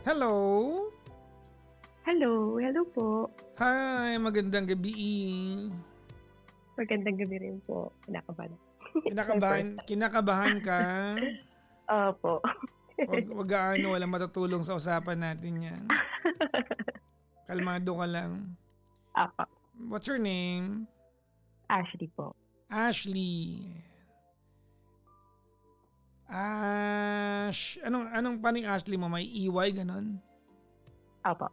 Hello! Hello po. Hi, magandang gabi. Magandang gabi rin po. Kinakabahan. My Kinakabahan first time. kinakabahan ka? Opo. Wag gaano, walang matutulong sa usapan natin 'yan. Kalmado ka lang. Opo. What's your name? Ashley po. Ashley. Anong paano yung Ashley mo? May EY gano'n? Opo.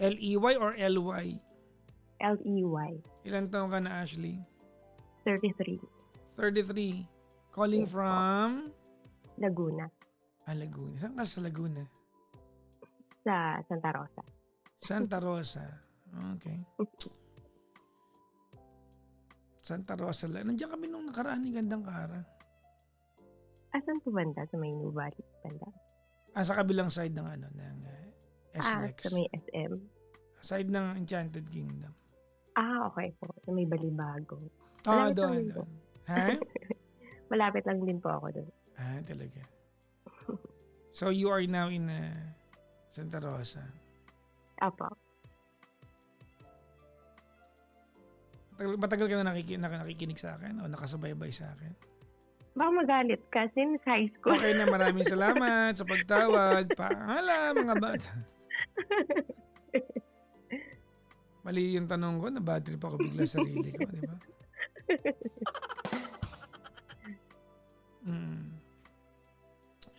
L-E-Y or L-Y? Ley. Ilang taon ka na, Ashley? 33. 33. Calling Yes po. from? Laguna. Laguna. Saan ka sa Laguna? Sa Santa Rosa. Santa Rosa. Okay. Santa Rosa lang. Nandiyan kami nung nakaraan ni Gandang Kara. Asan po banda? Sa may New Valley banda? Sa kabilang side ng ng SLEX. Sa may SM. Side ng Enchanted Kingdom. Okay po. Sa may Balibago. Doon. Lang po. Ha? Malapit lang din po ako doon. Talaga. So you are now in Santa Rosa. Opo. Matagal ka na nakikinig sa akin o nakasubaybay sa akin? Baka magalit ka since high school. Okay na, maraming salamat sa pagtawag. Paalam mga bata. Mali yung tanong ko, na bad trip ako bigla sa sarili ko, di ba?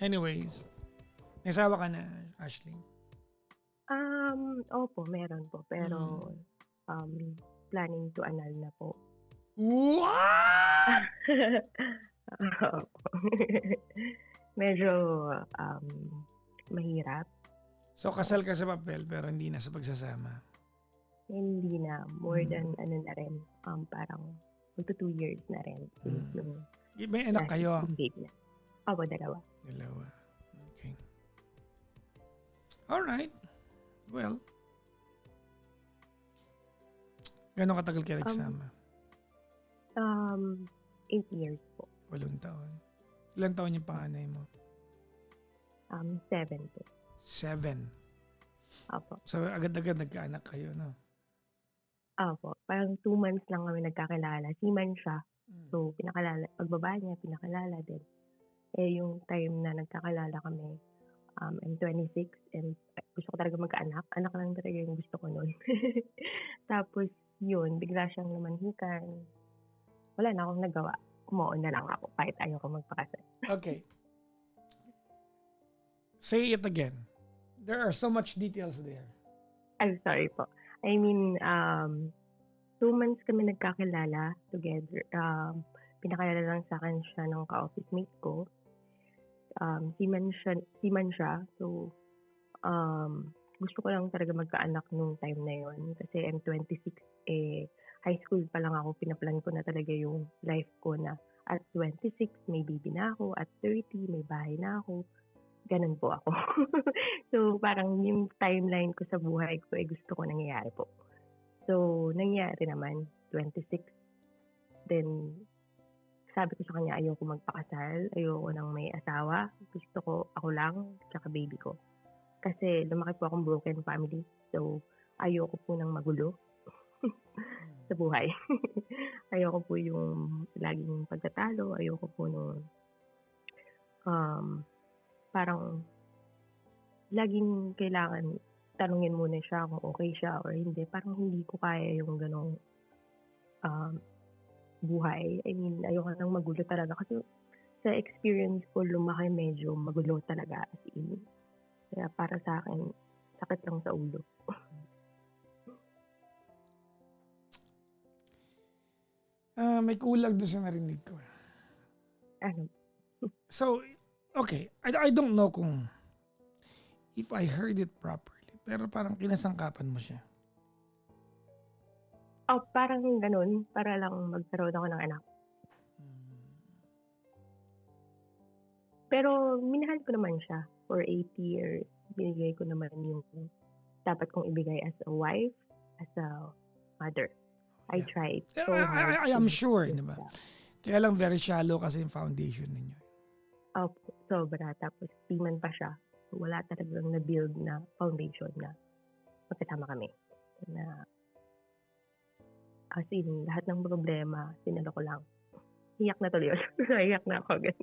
Anyways, may asawa ka na, Ashley? Opo, meron po. Pero, planning to annul na po. What? Medyo mahirap. So kasal ka sa papel pero hindi na sa pagsasama? Hindi na. More than na rin. Parang magto 2 years na rin. May anak kayo? Engaged na. Opo, dalawa. Okay. Alright. Well, gano'ng katagal kayo nagsama? 8 years po. 8 taon. Ilang taon yung panganay mo? 7 po. 7. Opo. So agad-agad nagkaanak kayo, no? Opo. Parang 2 months lang kami nagkakilala. Seaman siya. So, pagbaba niya, pinakalala din. Yung time na nagkakalala kami, I'm 26 and gusto ko talaga magkaanak. Anak lang talaga yung gusto ko noon. Tapos, yun, bigla siyang namanhikan. Wala na akong nagawa. Kumuon na lang ako kahit ayoko magpakasal. Okay. Say it again. There are so much details there. I'm sorry po. I mean, 2 months kami nagkakilala together. Pinakilala lang sa akin siya ng ka-office mate ko. Seaman siya. So, gusto ko lang talaga magkaanak nung time na yon. Kasi I'm 26, high school pa lang ako. Pinaplan ko na talaga yung life ko na at 26, may baby na ako. At 30, may bahay na ako. Ganun po ako. So, parang yung timeline ko sa buhay ko, gusto ko nangyayari po. So, nangyari naman, 26. Then, sabi ko sa kanya, ayoko magpakasal, ayoko nang may asawa. Gusto ko ako lang, tsaka baby ko. Kasi lumaki po akong broken family. So, ayoko po nang magulo sa buhay. Ayoko po yung laging pagtatalo. Ayoko po nung parang laging kailangan tanungin muna siya kung okay siya or hindi. Parang hindi ko kaya yung ganong buhay. I mean, ayoko nang magulo talaga. Kasi sa experience ko, lumaki medyo magulo talaga as in. Kaya para sa akin, sakit lang sa ulo. May kulang doon sa narinig ko. Ano? So, okay. I don't know kung if I heard it properly. Pero parang kinasangkapan mo siya. Parang ganun. Para lang magkaroon ako ng anak. Pero minahal ko naman siya for 8 years. Binigay ko naman yung dapat kong ibigay as a wife, as a mother. I tried so hard. I am sure, di ba? Kaya lang very shallow kasi yung foundation ninyo. Sobra. Tapos seaman pa siya. wala talagang na-build na foundation na magkasama kami. Na as in, lahat ng problema, sinalo ko lang. Iyak na tuloy ako. Naiyak na ako agad.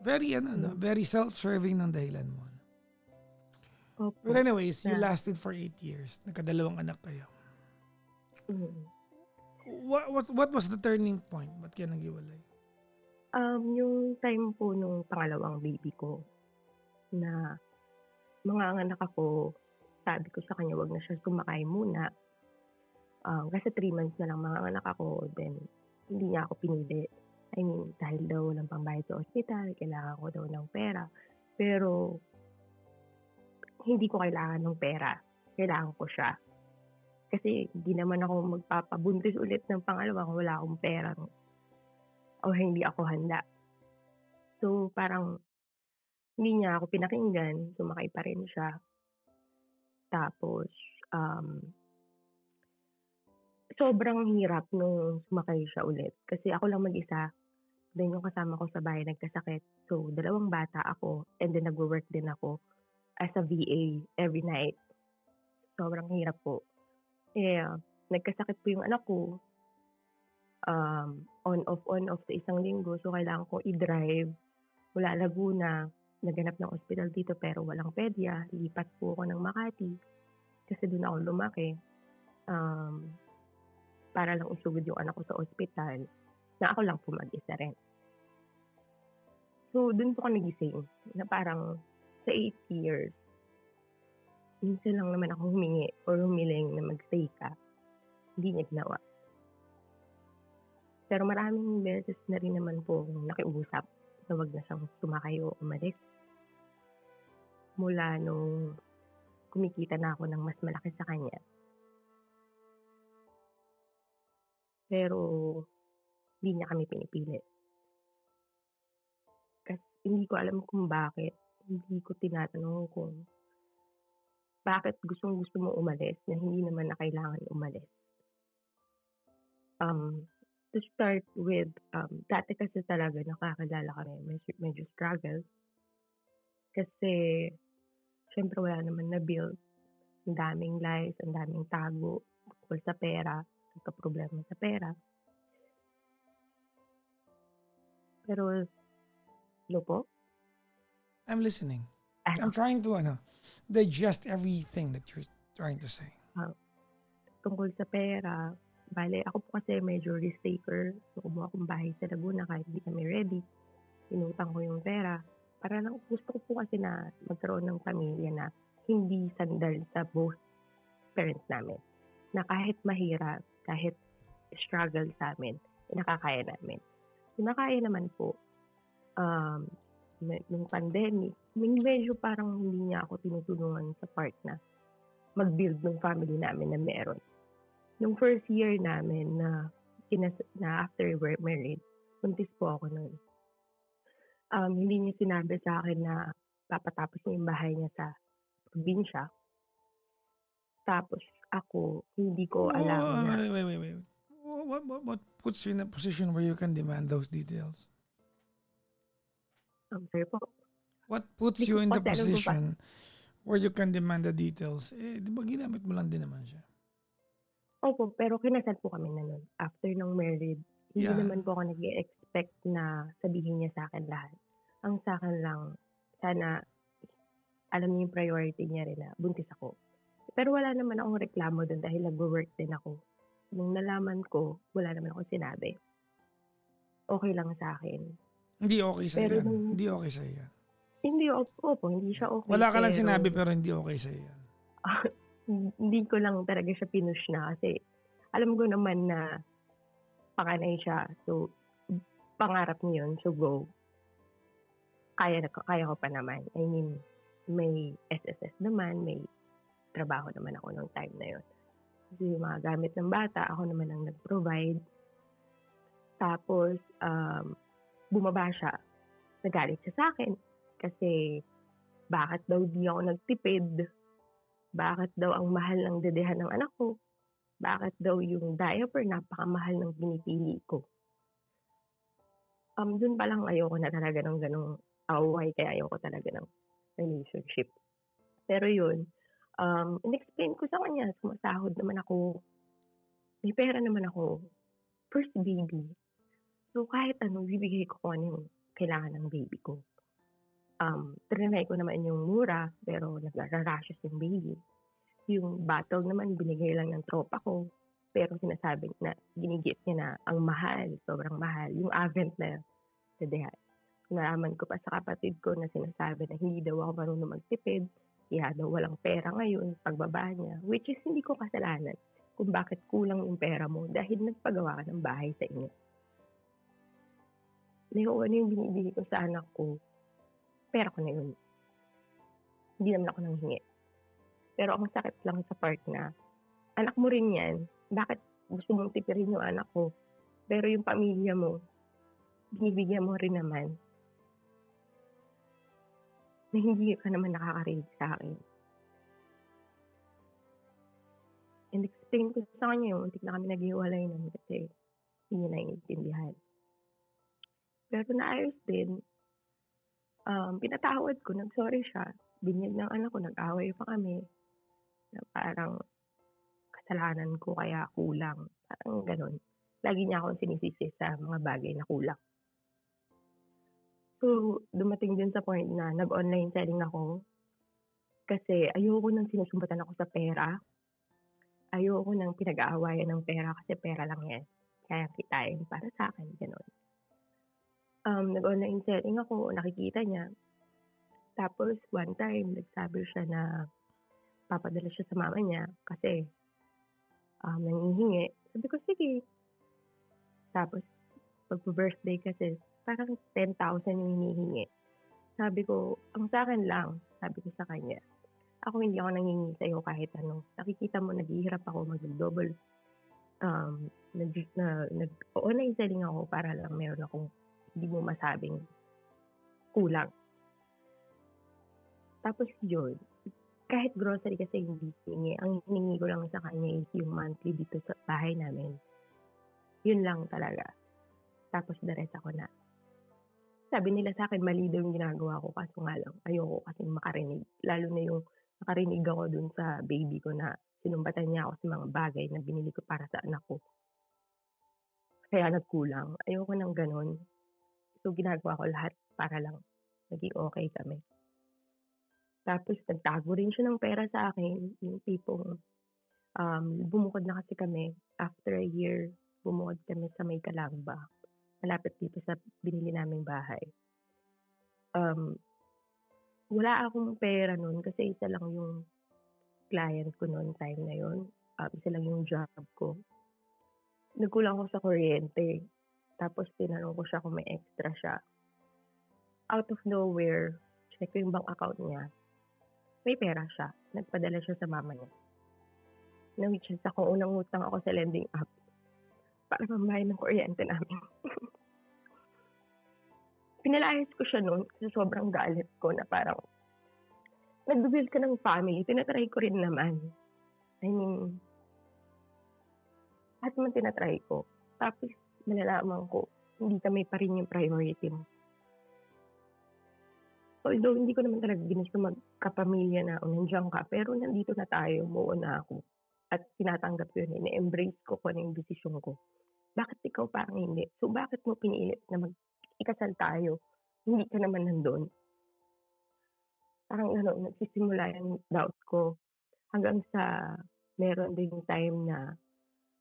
Very, Mm. very self-serving ng dahilan mo. Opo. But anyways, you Na, lasted for 8 years. Nagkadalawang anak kayo. mm. What was the turning point? Ba't kayo naghiwalay? Yung time po nung pangalawang baby ko na mga anak ako, sabi ko sa kanya, wag na siya sumakay muna. Kasi 3 months na lang mga anak ako, then hindi niya ako pinili. I mean, dahil daw walang pambayad sa ospital, kailangan ko daw ng pera. Pero hindi ko kailangan ng pera. Kailangan ko siya. Kasi hindi naman ako magpapabuntis ulit ng pangalawa kung wala akong pera o hindi ako handa. So parang hindi niya ako pinakinggan, sumakay pa rin siya. Tapos sobrang hirap nung sumakay siya ulit. Kasi ako lang mag-isa. Then yung kasama ko sa bahay nagkasakit. So 2 bata ako and then nagwo-work din ako as a VA every night. Sobrang hirap po. Nagkasakit po yung anak ko. On off sa isang linggo. So kailangan ko i-drive mula Laguna. Naghanap ng ospital dito pero walang pedya. Lipat po ako ng Makati. Kasi doon ako lumaki. Para lang isugod yung anak ko sa ospital. Na ako lang po mag-isa rin. So doon po ako nagising. Na parang sa 8 years, minsan lang naman ako humingi or humiling na mag-stay ka. Hindi niya ginawa. Pero maraming beses na rin naman po akong nakiusap na wag na siyang sumakay o umalis. Mula nung kumikita na ako ng mas malaki sa kanya. Pero hindi niya kami pinipili. Kasi hindi ko alam kung bakit. Hindi ko tinatanong kung bakit gustong-gusto mo umalis na hindi naman na kailangan umalis. To start with, dati kasi talaga nakakilala kami, medyo struggle. Kasi, syempre wala naman na-build. Ang daming lies, ang daming tago tungkol sa pera, nagka-problema sa pera. Pero, ano po? I'm listening. Ano, I'm trying to digest everything that you're trying to say. tungkol sa pera, bale, ako po kasi medyo risk taker. So, kumuha akong bahay sa Laguna kahit hindi kami ready. Inutang ko yung pera. Para lang, gusto ko po kasi na magkaroon ng pamilya na hindi sandal sa both parents namin. Na kahit mahirap, kahit struggle sa amin, nakakaya namin. Yung nakaya naman po, nung pandemic, medyo parang hindi niya ako tinutulungan sa part na mag-build ng family namin na meron. Nung first year namin na after we're married, buntis po ako nun. Hindi niya sinabi sa akin na papatapos niya yung bahay niya sa probinsya. Tapos ako, hindi ko alam na, Wait. What puts you in a position where you can demand those details? sorry po, What puts Hindi you ko in the kasi alam kung position where you can demand the details? Di ba ginamit mo lang din naman siya? opo, pero kinasal po kami na nun. After ng married, hindi Yeah. naman po ako nag-expect na sabihin niya sa akin lahat. Ang sa akin lang, sana alam niya yung priority niya rin na buntis ako. Pero wala naman akong reklamo dun dahil nag-work din ako. Nung nalaman ko, wala naman akong sinabi. Okay lang sa akin. Hindi okay sa Pero yan. nung, Hindi okay sa yan. hindi, opo, hindi siya okay. Wala ka lang pero sinabi pero hindi okay sa yan. hindi ko lang talaga siya pinush na kasi alam ko naman na panganay siya. So, pangarap niya yun. So, go. Kaya ko pa naman. I mean, may SSS naman, may trabaho naman ako nung time na yun. Kasi yung mga gamit ng bata, ako naman ang nag-provide. Tapos, bumaba siya. Nagalit siya sa akin. Kasi, bakit daw di ako nagtipid? Bakit daw ang mahal ng dedehan ng anak ko? Bakit daw yung diaper napakamahal ng pinipili ko? Dun pa lang ayoko na talaga ng gano'ng away kaya ayoko talaga ng relationship. Pero yun, in-explain ko sa kanya sumasahod naman ako, may pera naman ako, first baby. So kahit ano bibigay ko kung ano yung kailangan ng baby ko. Triny ko naman yung mura pero nagra-rashes yung baby. Yung bottle naman binigay lang ng tropa ko, pero sinasabi na ginigit niya na ang mahal, sobrang mahal. Yung Avent na sedehan. Nalaman ko pa sa kapatid ko na sinasabi na hindi daw ako marunong magtipid, kaya daw walang pera ngayon pagbaba niya, which is hindi ko kasalanan kung bakit kulang yung pera mo dahil nagpagawa ka ng bahay sa inyo. Dahil kung ano yung binibigay ko sa anak ko, pera ko na yun. Hindi naman ako nanghingi. Pero ang sakit lang sa part na, anak mo rin yan, bakit gusto mong tipirin yung anak ko? Pero yung pamilya mo, binibigyan mo rin naman na hindi ka naman nakakarinig sa akin. And explain ko sa kanya yung untik na kami naghiwalay nun kasi hindi niya naiintindihan. Pero naayos din. Pinatawad ko, nag-sorry siya. Binyag ng anak ko, nag-away pa kami. Na parang kasalanan ko kaya kulang. Parang ganun. Lagi niya akong sinisisi sa mga bagay na kulang. So, dumating din sa point na nag-online selling ako kasi ayoko nang sinusumbatan ako sa pera. Ayoko nang pinag-aawayan ng pera kasi pera lang yan. Kaya kitain para sa akin, gano'n. Nag-online selling ako, nakikita niya. Tapos one time, nagsabi siya na papadala siya sa mama niya kasi nangihingi. Sabi ko, sige. Tapos, pagpa-birthday kasi, parang 10,000 yung hinihingi. Sabi ko, ang sa akin lang, sabi ko sa kanya, ako hindi ako nangingi sa'yo kahit ano. Nakikita mo, naghihirap ako mag-double. Online selling ako para lang meron akong hindi mo masabing kulang. Tapos yun, kahit grocery kasi hindi hiningi, ang hiningi ko lang sa kanya is yung monthly dito sa bahay namin. Yun lang talaga. Tapos the rest ako na. Sabi nila sa akin, mali daw yung ginagawa ko kaso nga lang, ayoko kasing makarinig. Lalo na yung nakarinig ako dun sa baby ko na sinumbatan niya ako sa mga bagay na binili ko para sa anak ko. Kaya nagkulang. Ayoko ng ganun. So ginagawa ko lahat para lang maging okay kami. Tapos nagtago rin siya ng pera sa akin. Yung tipong bumukod na kasi kami. After a year, bumukod kami sa may Calamba. Malapit dito sa binili naming bahay. Wala akong pera nun kasi isa lang yung client ko noon time na yun. Isa lang yung job ko. Nagkulang ako sa kuryente. Tapos tinanong ko siya kung may extra siya. Out of nowhere, check ko yung bank account niya. May pera siya. Nagpadala siya sa mama niya. Na which is ako, unang utang ako sa lending app para pambayad ng kuryente namin. Pinalayas ko siya noon kasi sobrang galit ko na parang nag-build ka ng family, tinatry ko rin naman. I mean, lahat naman tinatry ko. Tapos malalaman ko, hindi kami pa rin yung priority mo. Although hindi ko naman talaga ginusto magkapamilya na nandiyan ka, pero nandito na tayo, muuna ako. At tinatanggap ko yun, ina-embrace ko kung ano yung desisyon ko. Bakit ikaw parang hindi? So bakit mo pinilit na ikasal tayo? Hindi ka naman nandun. Parang nagsisimula yung doubt ko. Hanggang sa meron din yung time na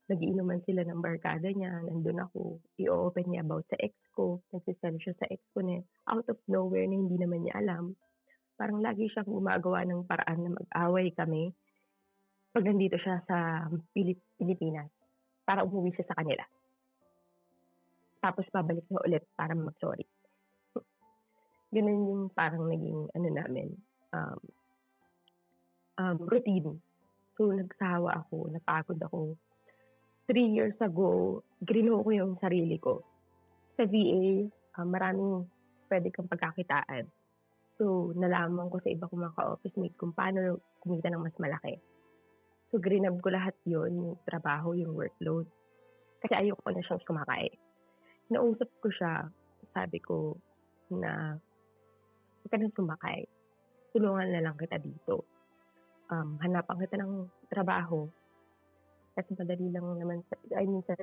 nagiinuman sila ng barkada niya, nandun ako, i-open niya about sa ex ko, nagsisend siya sa ex ko na out of nowhere na hindi naman niya alam. Parang lagi siyang gumagawa ng paraan na mag-away kami pag nandito siya sa Pilipinas para umuwi siya sa kanila. Tapos babalik na ulit para mag-sorry. Ganun yung parang naging namin, routine. So nagsawa ako, napagod ako. 3 years ago, ginawa ko yung sarili ko. Sa VA, maraming pwede kang pagkakitaan. So nalaman ko sa iba kong mga ka-office mate kung paano kumita ng mas malaki. So grinab ko lahat yun, yung trabaho, yung workload. Kasi ayoko na siyang sumakay. Nausap ko siya, sabi ko na, "Huwag ka ng sumakay, tulungan na lang kita dito. Hanapan kita ng trabaho kasi madali lang naman sa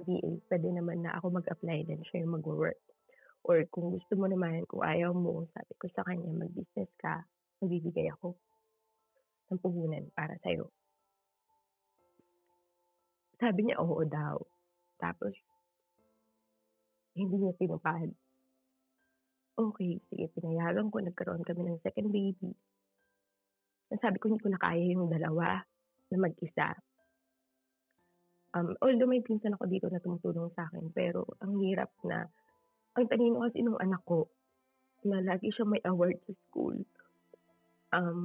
VA puwede naman na ako mag-apply then siya yung magwo-work. Or kung gusto mo naman, kung ayaw mo," sabi ko sa kanya, "mag-business ka, magbibigay ako ng puhunan para sa'yo." Sabi niya, oo daw. Tapos hindi niya tinupad. Okey, sige pinayagan ko, nagkaroon kami ng second baby. Sabi ko hindi ko na kaya yung dalawa na mag-isa. Although may pinsan ako dito na tumutulong sa'kin pero ang hirap na ang talino kasi nung anak ko na lagi siyang may award sa school.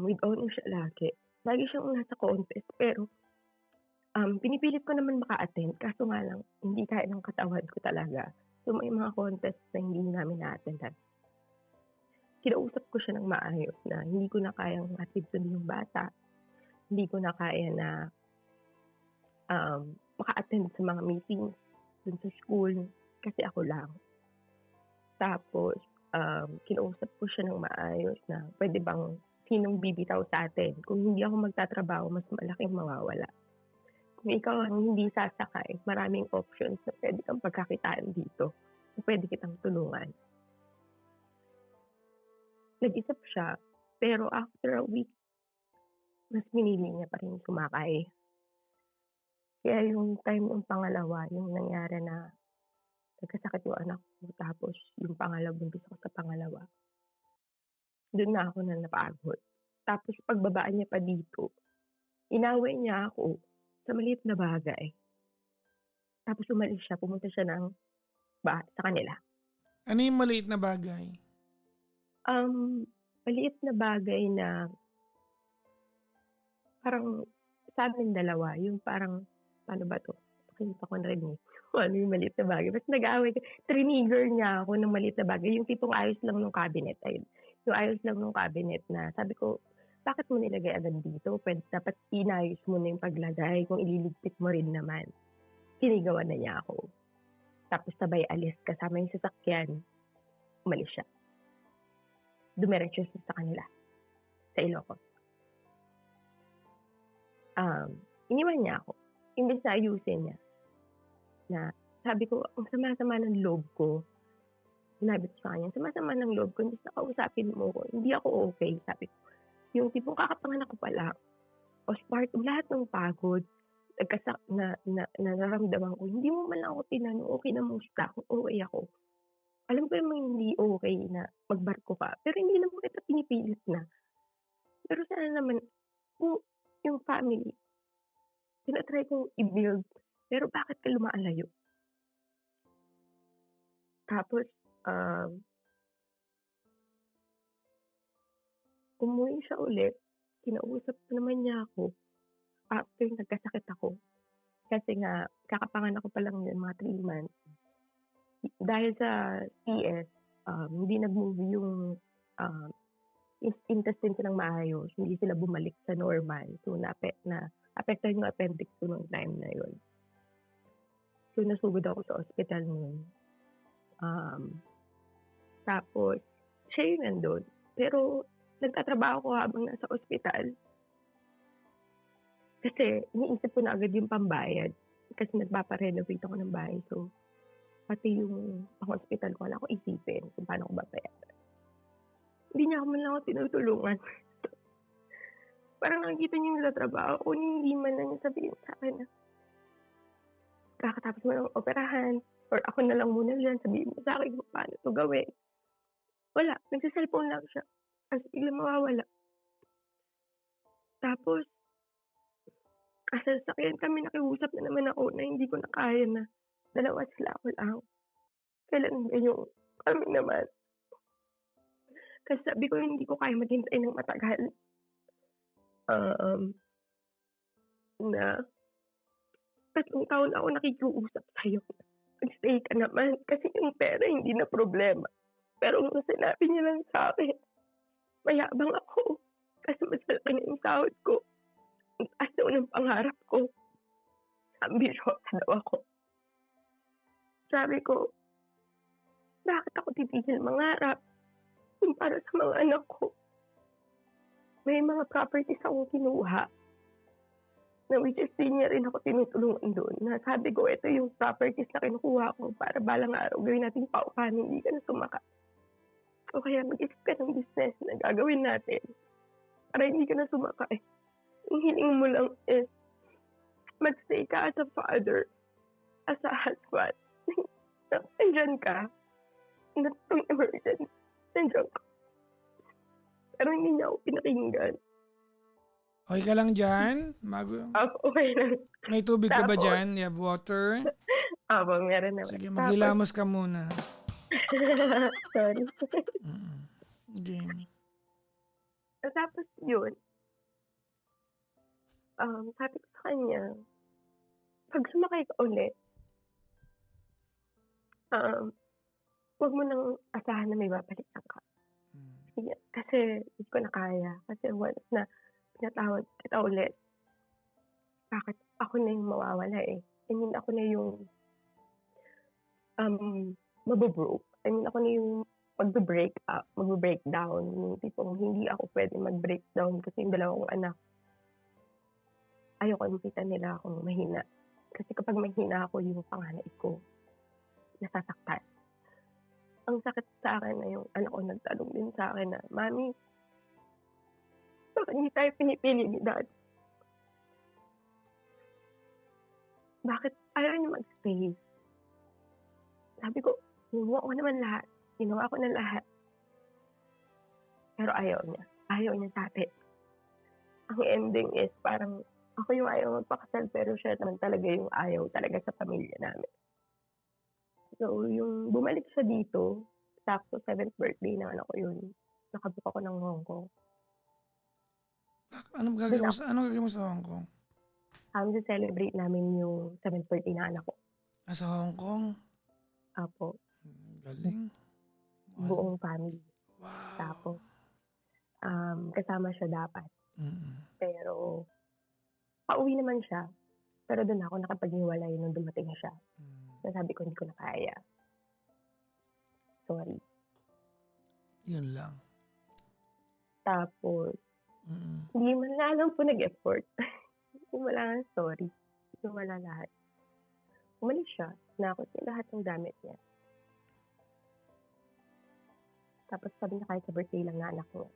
With honor siya lagi. Lagi siyang nasa contest pero, pinipilit ko naman maka-attend kaso nga lang hindi kaya ng katawan ko talaga. So, may mga contest na hindi namin na-attendan. Kinausap ko siya ng maayos na hindi ko na kayang hatid sundin yung bata, hindi ko na kaya na, maka-attend sa mga meetings dun sa school kasi ako lang. Tapos, kinausap ko siya ng maayos na puwede bang sinong bibitaw sa'tin kung hindi ako magtatrabaho mas malaking mawawala. Kung ikaw ang hindi sasakay maraming options na puwede kang pagkakitaan dito, na puwede kitang tulungan. Nag-isip siya, pero after a week, mas pinili niya pa rin sumakay. Kaya yung time ng pangalawa, yung nangyari na nagkasakit yung anak ko tapos yung buntis ako sa pangalawa, dun na ako na napagod. Tapos pagbaba niya pa dito, inaway niya ako sa maliit na bagay. Tapos umalis siya, pumunta siya ng sa kanila. Ano yung maliit na bagay? Maliit na bagay na parang sa amin dalawa, yung parang, paano ba 'to? Nakalimutan ko na rin, eh, kung ano yung maliit na bagay. Basta nag-aaway trigger niya ako ng maliit na bagay, yung tipong ayos lang nung cabinet, ayun. Yung ayos lang nung cabinet na sabi ko, "Bakit mo nilagay agad dito? Dapat inayos mo na yung paglagay, kung ililigpit mo rin naman." Sinigawan na niya ako. Tapos sabay alis kasama yung sasakyan, umalis siya. Dumiretso siya sa kanila, sa Ilocos. Iniwan niya ako. Imbes na ayusin niya, na sabi ko, ang sama-sama ng loob ko. Sinabi ko sa kanya, "Sama-sama ng loob ko, imbes na kausapin mo ko, hindi ako okay." Sabi ko, yung tipong kakapanganak ko pa lang, postpartum, lahat ng pagod, nararamdaman ko, hindi mo man lang ako tinanong, "Okey na musta?" Kung okey ako. Alam ko namang hindi okay na magbarko ka, pero hindi naman kita pinipilit na. Pero sana naman kung yung family, tina-try kong i-build, pero bakit ka lumalayo? Tapos, umuwi siya ulit, kinausap naman niya ako after nagkasakit ako. Kasi nga kakapanganak ko pa lang yun mga 3 months. Dahil sa CS, hindi nag-move yung, intestine ko ng maayos, hindi sila bumalik sa normal. So, naapektuhan yung appendix ko nung time na yun. So, nasugod ako sa ospital nun. Tapos siya yung nandun, pero nagtatrabaho ko habang nasa ospital. Kasi iniisip ko na agad yung pambayad, kasi nagpapa-renovate ako ng bahay. So, pati yung pang-hospital ko kailangan ko isipin kung paano ko babayaran. Hindi niya man lang ako tinutulungan. Parang nakikita niya yung nagtatrabaho ko, hindi man lang niya sabihin sa'kin na kakatapos mo ng operahan or ako na lang muna diyan, sabihin mo sa'kin kung paano 'to gawin. Wala, nagse-cellphone lang siya, tapos biglang mawawala. Tapos sa sasakyan kami nakiusap na naman ako na hindi ko na kaya na dalawa sila, ako lang. Kailan ba yung kami naman? Kasi sabi ko hindi ko kaya maghintay ng matagal. Na 3 taon ako nakikiusap sa'yo, mag-stay ka naman kasi yung pera hindi na problema. Pero nung sinabi niya lang sa'kin, mayabang ako kasi mas malaki na yung sahod ko, ang taas daw ng pangarap ko, ambisyosa daw ako. Sabi ko, bakit ako titigil mangarap kung para sa mga anak ko, may mga properties akong kinuha na which is di niya rin ako tinutulungan doon. Na sabi ko, ito yung properties na kinukuha ko para balang araw gawin nating paupahan, hindi ka na sumaka. O kaya mag-isip ka ng business na gagawin natin para hindi ka na sumaka. Ang hiling mo lang is magstay ka as a father, as a husband. Nandyan ka. Na itong emergency. Nandyan ka. Pero hindi niya ako pinakinggan. Okay ka lang dyan? Okay lang. May tubig ka ba Tapos, dyan? You have water? meron naman. Sige, Tapos, maghilamos ka muna. sorry. Game. Tapos yun, sabi ko sa kanya, pag sumakay ka ulit, huwag mo nang asahan na may babalikan ka. Kasi hindi ko na kaya. Kasi once na pinatawad kita ulit, bakit ako na yung mawawala eh. I mean, ako na yung mabobroke. I mean, ako na yung magbe-break up, magbe-breakdown. Yung tipong hindi ako pwede mag-breakdown kasi yung dalawang anak, ayoko makita nila akong mahina. Kasi kapag mahina ako, yung panganay ko, nasasaktan. Ang sakit sa akin na yung anak ko nagtanong din sa akin na, Mami, bakit hindi tayo pinipili ni Dad? Bakit ayaw niyo mag-stay? Sabi ko, ginawa ko naman lahat. Ginawa ko na lahat. Pero ayaw niya. Ayaw niya sa atin. Ang ending is parang ako yung ayaw magpakasal pero siya naman talaga yung ayaw talaga sa pamilya namin. So, yung bumalik siya dito, sakto 7th birthday ng anak ko yun, nakabook ako ng Hong Kong. Anong gagawin mo sa Hong Kong? Celebrate namin yung 7th birthday ng anak ko. Sa Hong Kong? Apo. Galing. Buong family. Wow. Tapos, kasama siya dapat. Pero, pauwi naman siya. Pero doon ako nakapaghiwalay nung dumating siya. Sabi ko, hindi ko na kaya. Sorry. Yun lang. Tapos, hindi man lang po nag-effort. Wala nga, sorry. Wala lahat. Umalis siya. Nakot niya lahat ng gamit niya. Tapos sabi niya kahit sa birthday lang na anak niya.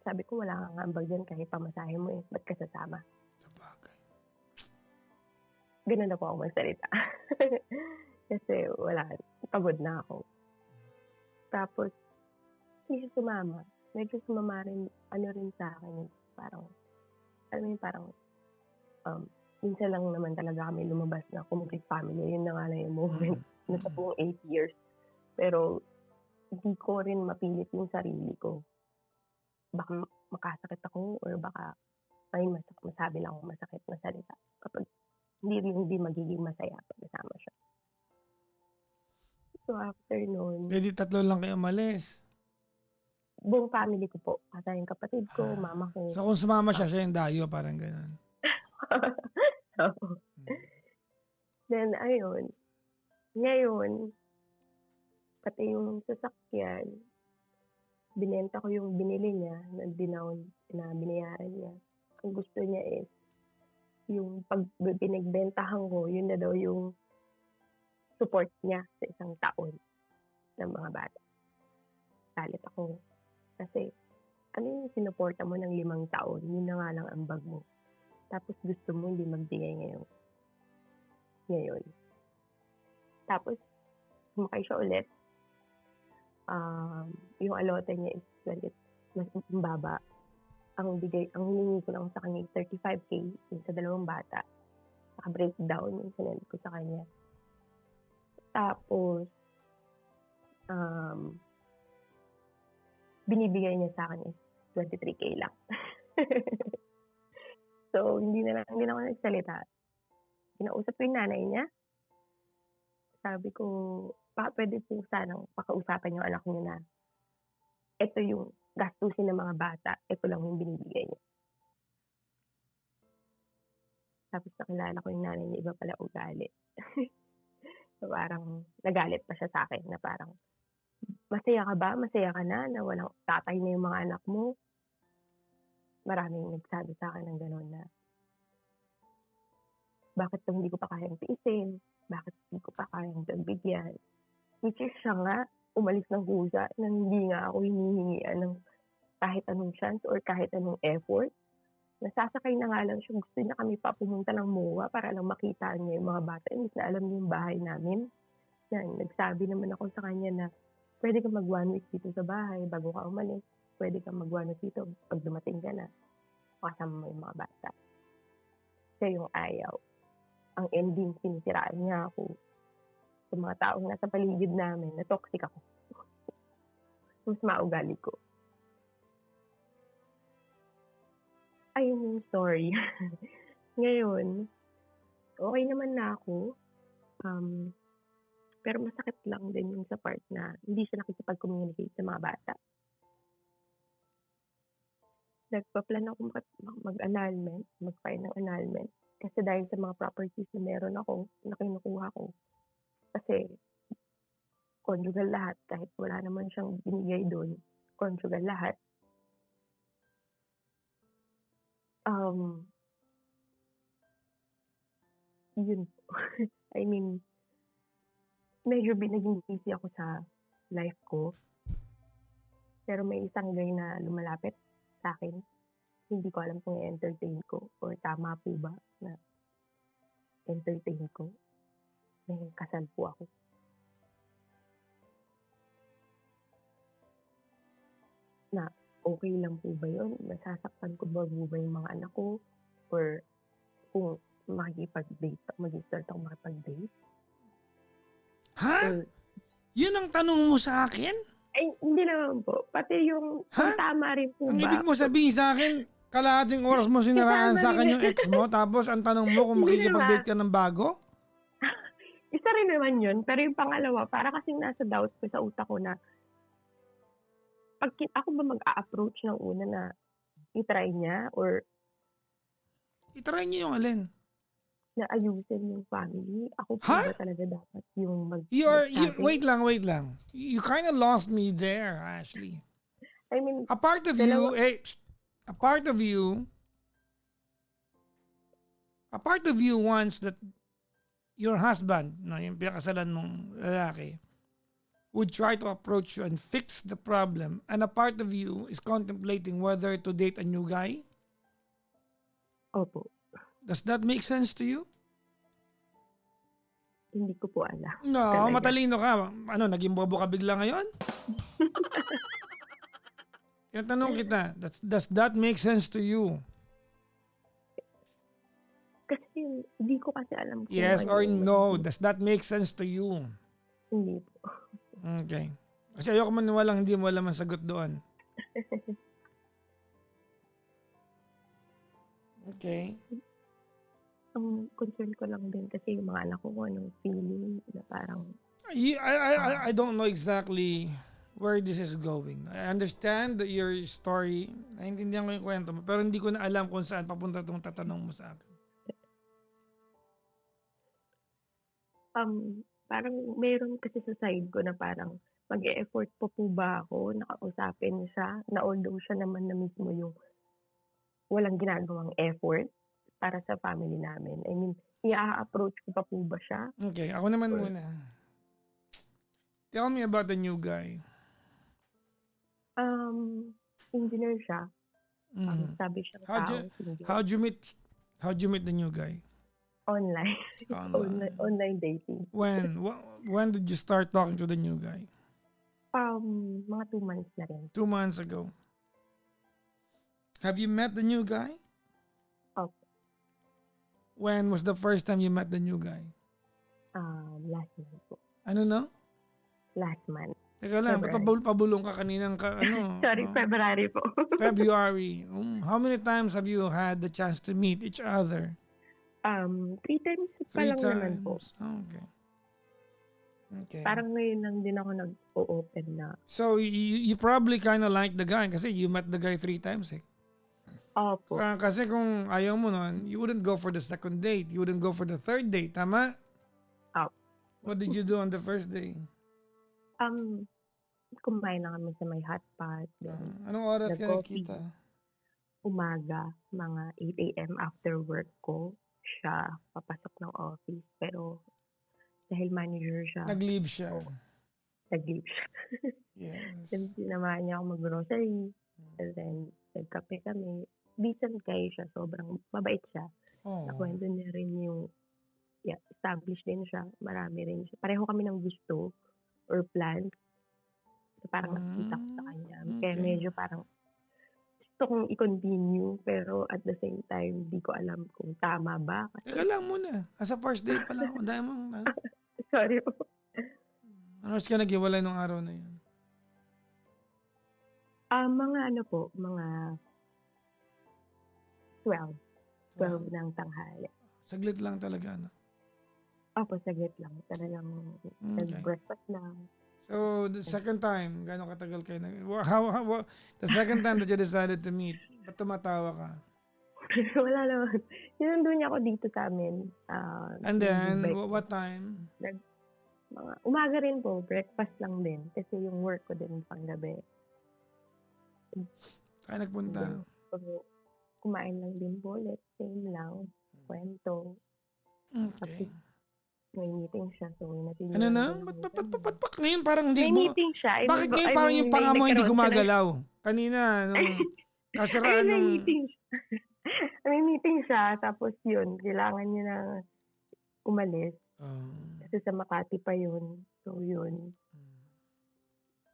Sabi ko, wala kang ambag dyan kahit pamasahe mo eh. Ba't ka sasama? Sabagay. Ganun na po ako magsalita. Kasi wala, pagod na ako. Tapos, hindi siya sumama. Medyo sumama rin, rin sa akin. Parang, parang, minsan lang naman talaga kami lumabas na complete family. Yun na nga lang yung moment. Nasa buong 8 years. Pero, hindi ko rin mapilit yung sarili ko. Baka makasakit ako or baka, masabi lang ako masakit na salita. Kapag hindi magiging masaya pag kasama siya. So, after noon, Pwede 3 lang kayo umalis. buong family ko po. Kasi yung kapatid ko, mama ko. So kung sumama siya yung dayo, parang gano'n. Then, ayun. Ngayon, pati yung sasakyan, binenta ko yung binili niya, na binayaran niya. Ang gusto niya is, yung pag pinagbentahan ko, yun na daw yung support niya sa isang taon ng mga bata. Galit ako. Kasi, ano yung sinuporta mo ng 5 taon? Yun na nga lang ang bag mo. Tapos gusto mo hindi magbigay ngayon. Tapos, sumakay siya ulit. Yung alote niya is 20, mas baba. Ang hiningi ko lang sa kanya 35K yung sa 2 bata. Naka-breakdown yung sinend ko sa kanya. Tapos, binibigay niya sa akin is 23K lang. So, hindi na ako nagsalita. Kinausap ko yung nanay niya. Sabi ko, baka pwede po sanang pakausapan yung anak niyo na ito yung gastusin ng mga bata, ito lang yung binibigay niya. Tapos nakilala ko yung nanay niya, iba pala ugali. So, parang nagalit pa siya sa akin na parang, masaya ka ba? Masaya ka na walang tatay na yung mga anak mo? Maraming nagsabi sa'kin ng gano'n na, bakit daw hindi ko pa kayang tiisin, bakit hindi ko pa kayang pagbigyan. Which is siya nga, umalis ng kusa na hindi nga ako hinihingian ng kahit anong chance or kahit anong effort. Nasasakay na nga lang siya, gusto niya kami pa pumunta ng MOA para lang makita niya yung mga bata, imbes na alam niya yung bahay namin. Yan, nagsabi naman ako sa kanya na, "Puwede kang mag 1 week dito sa bahay bago ka umalis. Puwede kang mag 1 week dito 'pag dumating ka na, kasama mo yung mga bata." Siya yung ayaw. Ang ending sinisiraan niya ako. Sa mga taong nasa paligid namin na toxic ako. Mas maugali ko. Ayun yung story. Ngayon, okey naman na ako, pero masakit lang din yung sa part na hindi siya nakikipag-communicate sa mga bata. Nagpa-plan ako mag-annulment, mag-file ng annulment. Kasi dahil sa mga properties na meron ako, na kinukuha ko. Kasi conjugal lahat, kahit wala naman siyang binigay dun, conjugal lahat. Yun po. I mean, medyo naging busy ako sa life ko. Pero may isang guy na lumalapit sa'kin. Hindi ko alam kung i-entertain ko or tama po ba na entertain ko. May kasal po ako. Na okey lang po ba yun? Masasaktan ko ba yung mga anak ko? Or kung makikipag-date magi-start ako makipag-date? Ha? Or Yun ang tanong mo sa akin? ay hindi naman po. Pati yung kung Ha? tama rin po Ang ba ibig mo sabihin sa akin, kalahating oras mo sinaraan kasama sa rin akin na yung ex mo, tapos ang tanong mo kung hindi makikipag-date naman. ka ng bago? Isa rin naman yun, pero yung pangalawa para kasing nasa doubt ko sa utak ko na ako ba mag-a-approach ng una na i-try niya or I-try niyo yung alin. na ayusin yung family? Ako po Ha? ba talaga dapat yung Wait lang. You kind of lost me there, Ashley. I mean, A part of dalawa you, a part of you wants that your husband, no, yung pinakasalan mong lalaki, would try to approach you and fix the problem. And a part of you is contemplating whether to date a new guy. opo, Does that make sense to you? hindi ko po alam No, talaga. matalino ka. Ano, naging bobo ka bigla ngayon? Tinatanong kita, does that make sense to you? Kasi hindi ko kasi alam kung Yes ano or yung no? Does that make sense to you? hindi po. Okay. Kasi ayoko maniwalang hindi mo alam ang sagot doon. Okay. Ang concern ko lang din kasi yung mga anak ko kung anong feeling na parang I don't know exactly where this is going. I understand your story. Naintindihan ko yung kwento mo. Pero hindi ko na alam kung saan papunta itong tatanong mo sa akin. parang meron kasi sa side ko na parang mag-e-effort pa po ba ako na kausapin siya na although siya naman na mismo yung walang ginagawang effort para sa family namin. I mean, i-a-approach ko pa po ba siya? Okay, ako naman Or muna. Tell me about the new guy. engineer siya. Mhm. Sabi siyang How'd tao, you, single, how'd you meet the new guy? online. Online. Online dating. When did you start talking to the new guy? Mga 2 months na rin. 2 months ago. Have you met the new guy? Opo. When was the first time you met the new guy? Last month po. Ano no? Last month. Teka lang, ba't February. pabulong ka kaninang ano? Sorry, February po. February. How many times have you had the chance to meet each other? 3 times pa 3 lang naman po. times. Okay. Parang ngayon lang din ako nag-o-open na. So you probably kind of like the guy kasi you met the guy 3 times eh. Opo. Kasi kung ayaw mo nun, you wouldn't go for the second date. You wouldn't go for the third date. Tama? Opo. What did you do on the first day? kumain na kami sa may hotpot, then Anong oras ka nag-coffee. nagkita? Umaga, mga 8 AM after work ko, siya papasok ng office. Pero dahil manager siya, Nag-leave siya. nag-leave siya. Then Yes. sinamahan niya ako mag-grocery. And then nagkape kami. Decent guy siya, sobrang mabait siya. Oh. Nakwento niya rin yung established din siya. Marami rin siya. Pareho kami ng gusto or plans. So, parang nakikita ko sa kanya. Kaya Okay. medyo parang gusto kong i-continue pero at the same time, di ko alam kung tama ba. Teka lang muna. Asa first day pa lang. Ang dami mong... Sorry po. Ano oras ka naghiwalay nung araw na yun? Mga ano po, mga 12. 12 ng tanghali. Saglit lang talaga, no? Opo, saglit lang. Talagang nag-breakfast lang. So, the second time, gano'ng katagal kayo the second time that you decided to meet, ba't tumatawa ka? Wala naman. Sinundo niya ako dito sa amin. And then, bike. what time? Mga umaga rin po, breakfast lang din. Kasi yung work ko din panggabi. Kaya nagpunta. So, kumain lang din po ulit. Same lang. Kwento. Okay. May meeting siya. So, Ano na? Ba't ngayon parang hindi may mo... meeting siya. Bakit ngayon parang yung panga mo hindi gumagalaw? Kanina, nung... Kasaraan may nung... meeting siya. May meeting siya. Tapos yun, kailangan niya na umalis. Kasi sa Makati pa yun. So, yun.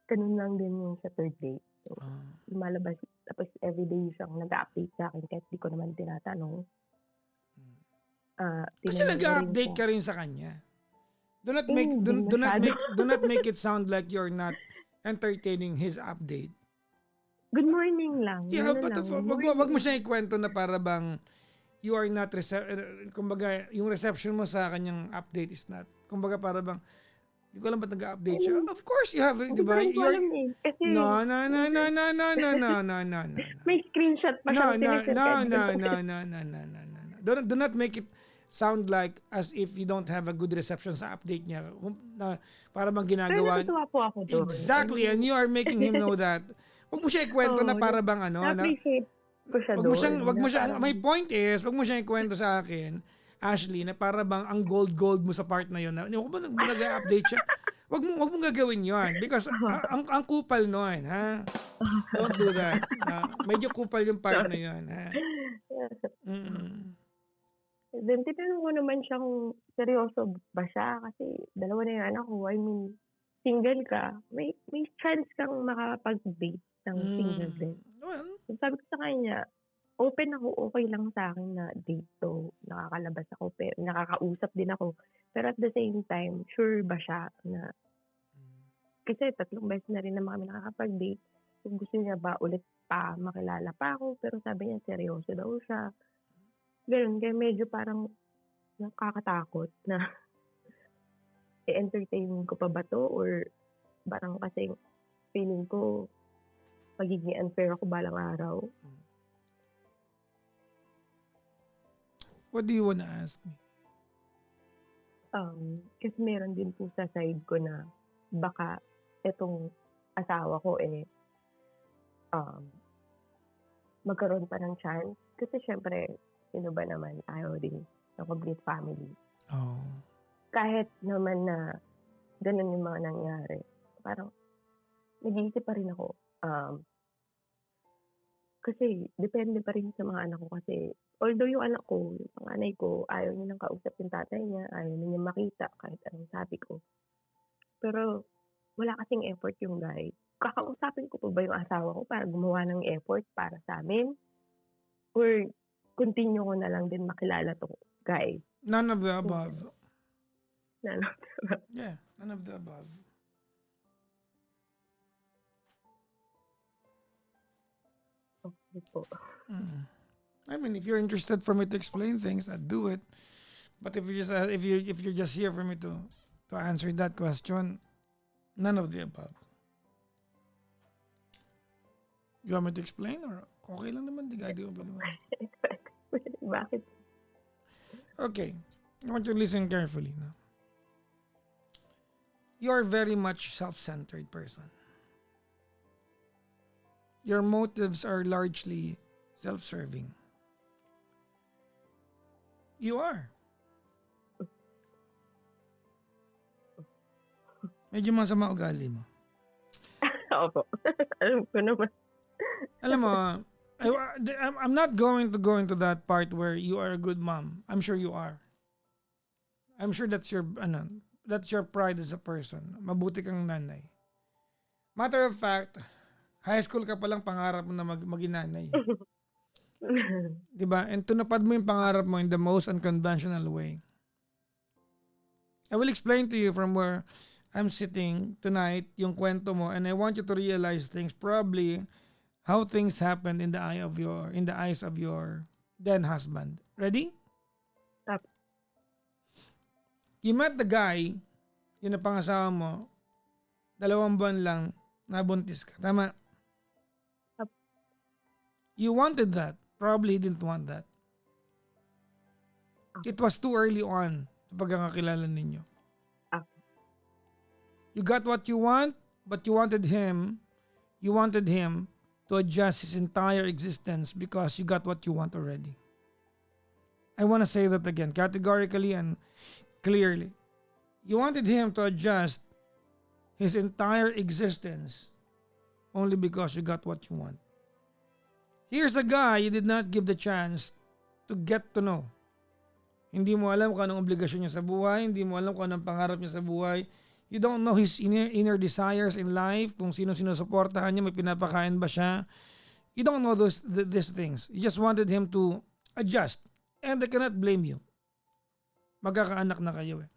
Ganun lang din yung sa third date. So, lumalabas. Tapos everyday siyang nag-update sa akin kahit di ko naman tinatanong. Kasi nag-update ka rin sa kanya. Do not make it sound like you're not entertaining his update. Good morning lang. Yeah, but wag mo siya ikwento na para bang you are not kumbaga yung reception mo sa kanyang update is not. Kumbaga para bang hindi ko alam ba't nag-update siya. Of course you have, di ba? No. May screenshot pa siya. No. Do not make it sound like as if you don't have a good reception sa update niya. Na para bang ginagawa. Pero natutuwa po ako doon. Exactly, and you are making him know that. Huwag mo siya ikwento na para bang ano. Na-appreciate ko siya doon. My point is, wag mo siya ikwento sa akin, Ashley, na para bang ang gold mo sa part na yun. Huwag mo nag-update siya. Wag mo gagawin yun because ang kupal noon, ha? Don't do that. Medyo kupal yung part na yun, ha? Then, titanong ko naman siya kung seryoso ba siya kasi dalawa na yung anak ko. I mean, single ka, may chance kang makapag-date ng single din. Well, so, sabi ko sa kanya, open ako, okay lang sa akin na date to. Nakakalabas ako, pero nakakausap din ako. Pero at the same time, sure ba siya na kasi 3 beses na rin naman kami nakakapag-date. Kung gusto niya ba ulit pa, makilala pa ako. Pero sabi niya, seryoso daw siya. Ganun, kaya medyo parang nakakatakot na i-entertain ko pa ba to or parang kasi feeling ko magiging unfair ako balang araw. What do you wanna ask me? Kasi meron din po sa side ko na baka itong asawa ko magkaroon pa ng chance. Kasi syempre, sino ba naman ayaw din ng complete family. Oh. Kahit naman na ganun yung mga nangyari. Parang nag-iisip pa rin ako. Kasi depende pa rin sa mga anak ko kasi although yung anak ko, yung panganay ko, ayaw niya nang kausap yung tatay niya, ayaw niya makita kahit anong sabi ko. Pero wala kasing effort yung guy. Kakausapin ko pa ba yung asawa ko para gumawa ng effort para sa amin? Or continue ko na lang din makilala tong guy? None of the above. None of the above. Yeah, none of the above. Okay po. I mean, if you're interested for me to explain things, I'd do it. But if you're just here for me to answer that question, none of the above. You want me to explain or okay lang naman? Di ko paliwanag. Bakit? Okay. I want you to listen carefully. No? You're very much self-centered person. your motives are largely self-serving. You are. Medyo masama ugali mo. Opo. Alam ko naman. Alam mo, I'm not going to go into that part where you are a good mom. I'm sure you are. I'm sure that's your pride as a person. Mabuti kang nanay. Matter of fact, high school ka palang pangarap mo na maging nanay. Diba? And tunapad mo yung pangarap mo in the most unconventional way. I will explain to you from where I'm sitting tonight yung kwento mo, and I want you to realize things, probably how things happened in the eyes of your then husband. Ready? Tap. You met the guy, yun na pangasawa mo, 2 buwan lang, nabuntis ka. Tama? Tap. You wanted that. Probably he didn't want that. It was too early on sa pagkakakilala ninyo. You got what you want, but you wanted him to adjust his entire existence because you got what you want already. I want to say that again, categorically and clearly. You wanted him to adjust his entire existence only because you got what you want. Here's a guy you did not give the chance to get to know. Hindi mo alam kung anong obligasyon niya sa buhay, hindi mo alam kung anong pangarap niya sa buhay. You don't know his inner desires in life, kung sino sinusuportahan niya, may pinapakain ba siya. You don't know these things. You just wanted him to adjust. And I cannot blame you. Magkakaanak na kayo eh.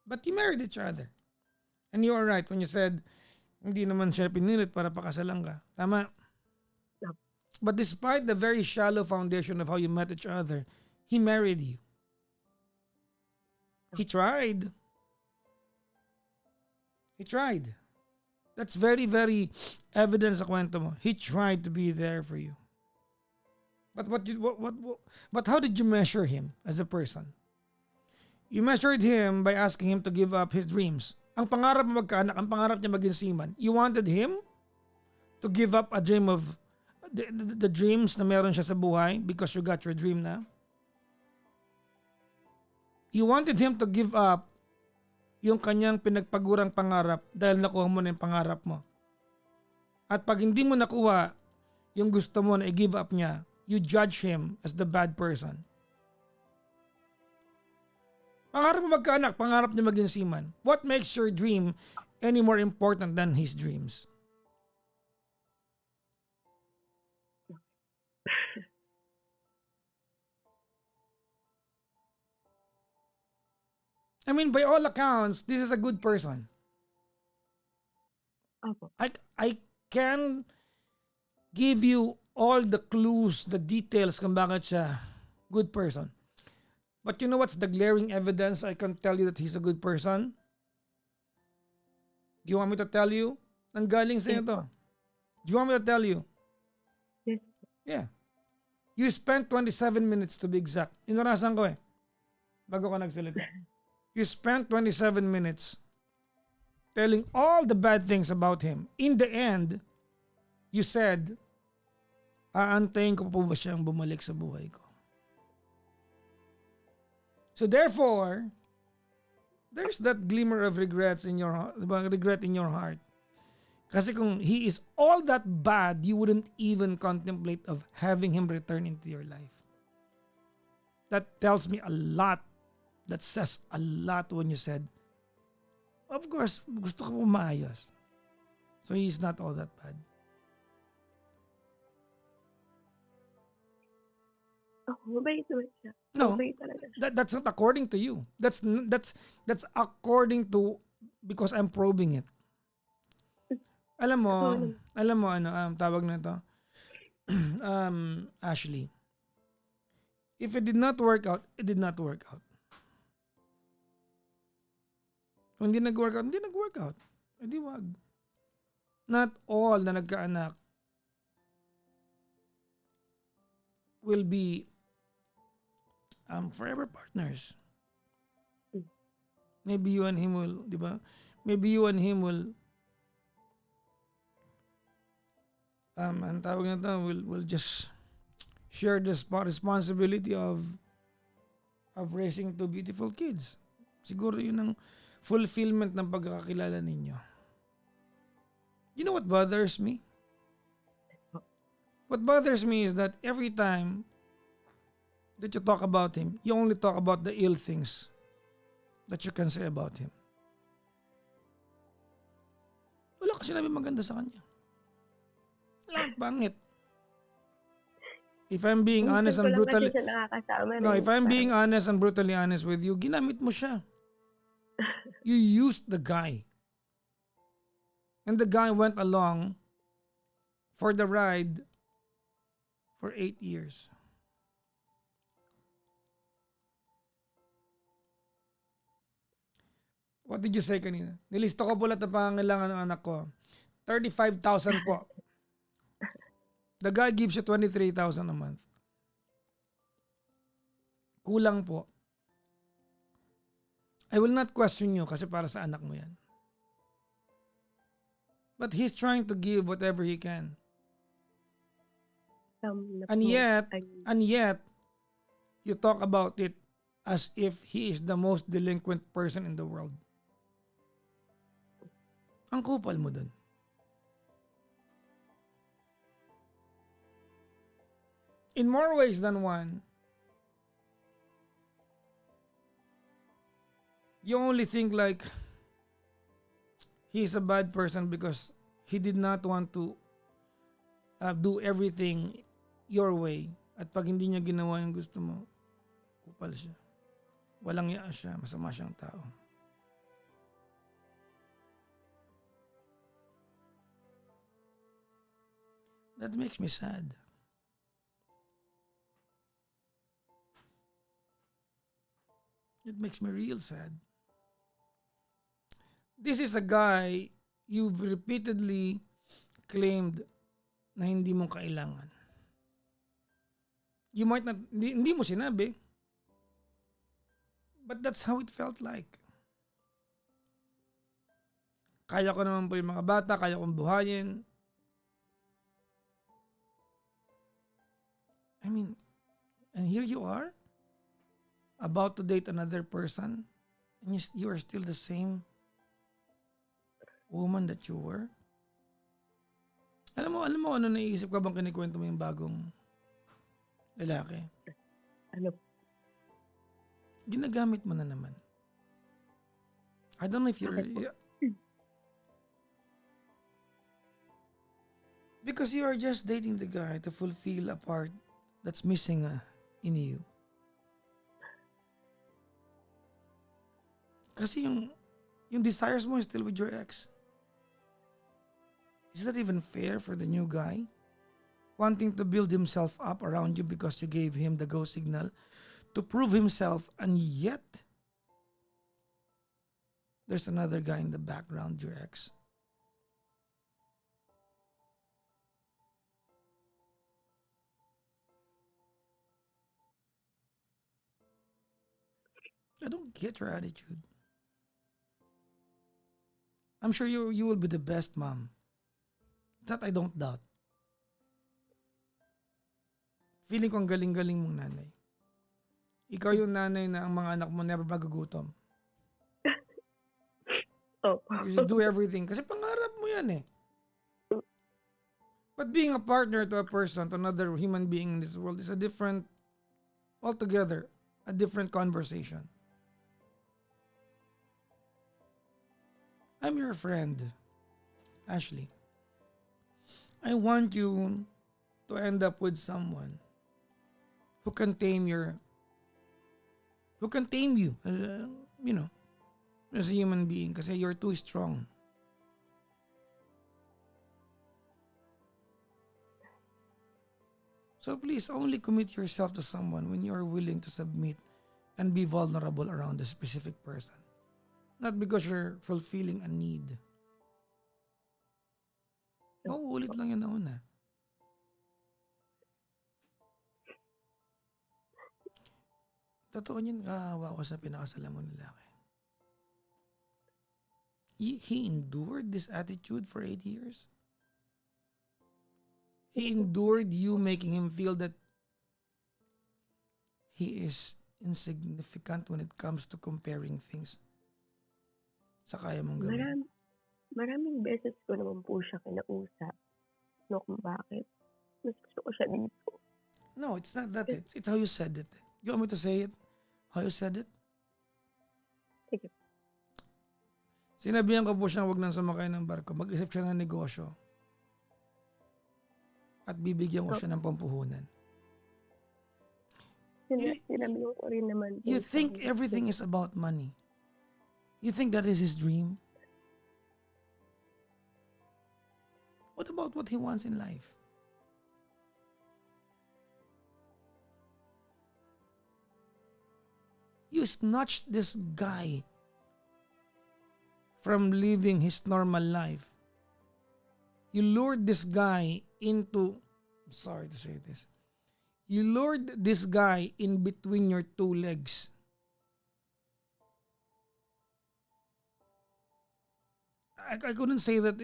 But you married each other. And you are right when you said, hindi naman siya pinilit para pakasalan ka. Tama? But despite the very shallow foundation of how you met each other, he married you. He tried. He tried. That's very, very evident sa kwento mo. He tried to be there for you. But but how did you measure him as a person? You measured him by asking him to give up his dreams. Ang pangarap mo magkaanak, ang pangarap niya maging seaman. You wanted him to give up a dream of the dreams na meron siya sa buhay because you got your dream na. You wanted him to give up yung kanyang pinagpagurang pangarap dahil nakuha mo na yung pangarap mo. At pag hindi mo nakuha yung gusto mo na i-give up niya, you judge him as the bad person. Pangarap mo magkaanak, pangarap niya maging seaman. What makes your dream any more important than his dreams? I mean, by all accounts, this is a good person. Opo. I can give you all the clues, the details kung bakit siya good person. But you know what's the glaring evidence I can tell you that he's a good person? Do you want me to tell you? Nanggaling sa'yo to. Do you want me to tell you? Yes. Yeah. You spent 27 minutes to be exact. Inurasan ko eh. Bago ka nagsalita. You spent 27 minutes telling all the bad things about him. In the end, you said, aantayin ko po ba siyang bumalik sa buhay ko? So therefore, there's that glimmer of regret in your heart. Kasi kung he is all that bad, you wouldn't even contemplate of having him return into your life. That tells me a lot. That says a lot when you said, of course, gusto ko po maayos. So he's not all that bad. Mabait naman siya. No, Mabait talaga siya. that's not according to you. That's according to, because I'm probing it. Alam mo ano, tawag na ito, Ashley. If it did not work out, it did not work out. Kung hindi nag-work out, hindi nag-work out. Hindi wag. Not all na nagkaanak will be forever partners. Maybe you and him will, di ba? Maybe you and him will ang tawag na to, will just share the responsibility of raising two beautiful kids. Siguro yun ang fulfillment ng pagkakakilala ninyo. You know what bothers me? What bothers me is that every time that you talk about him, you only talk about the ill things that you can say about him. Wala ka sinabi maganda sa kanya. Lang pangit. If I'm being honest Minsan ko and lang kasi brutally, siya nakakasama no, rin. if I'm Parang, being honest and brutally honest with you, ginamit mo siya. You used the guy. And the guy went along for the ride for 8 years. What did you say kanina? Nilista ko po lahat ng pangangailangan ng anak ko. 35,000 po. The guy gives you 23,000 a month. Kulang po. I will not question you kasi para sa anak mo yan. But he's trying to give whatever he can. And yet, you talk about it as if he is the most delinquent person in the world. Ang kupal mo dun. In more ways than one, you only think like he's a bad person because he did not want to do everything your way. At pag hindi niya ginawa yung gusto mo, kupal siya. Walang iya siya, masama siyang tao. That makes me sad. It makes me real sad. This is a guy you've repeatedly claimed na hindi mo kailangan. You might not, hindi mo sinabi, but that's how it felt like. Kaya ko naman po yung mga bata, kaya kong buhayin. I mean, and here you are, about to date another person, and you are still the same woman that you were. Alam mo ano naiisip ka bang kinikwento mo yung bagong lalaki? Ano? Ginagamit mo na naman. I don't know if you're... Because you are just dating the guy to fulfill a part that's missing in you. Kasi yung desires mo is still with your ex. Is that even fair for the new guy? Wanting to build himself up around you because you gave him the go signal to prove himself, and yet there's another guy in the background, your ex. I don't get your attitude. I'm sure you will be the best mom. That I don't doubt. Feeling ko ang galing-galing mong nanay. Ikaw yung nanay na ang mga anak mo never magugutom. Oh. You do everything. Kasi pangarap mo yan eh. But being a partner to a person, to another human being in this world is a different, altogether, a different conversation. I'm your friend, Ashley. I want you to end up with someone who can tame you, as a human being, kasi you're too strong. So please only commit yourself to someone when you are willing to submit and be vulnerable around a specific person. Not because you're fulfilling a need. Mauulit lang yan na una. Totoo niyan, kahawa ko sa pinakasalan mo lalaki. He endured this attitude for 8 years? He endured you making him feel that he is insignificant when it comes to comparing things sa kaya mong gawin. Maraming beses ko naman po siya kinausap, no, kung bakit mas gusto ko siya dito. No, it's not that. It's how you said it. You want me to say it? How you said it? Sige. Sinabihan ko po siyang huwag nang sumakay ng barko. Mag-isip siya ng negosyo. At bibigyan ko siya ng pampuhunan. Sinabihan ko rin naman po You siya think everything is about money. You think that is his dream? What about what he wants in life? You snatched this guy from living his normal life. You lured this guy into, I'm sorry to say this, you lured this guy in between your two legs. I couldn't say that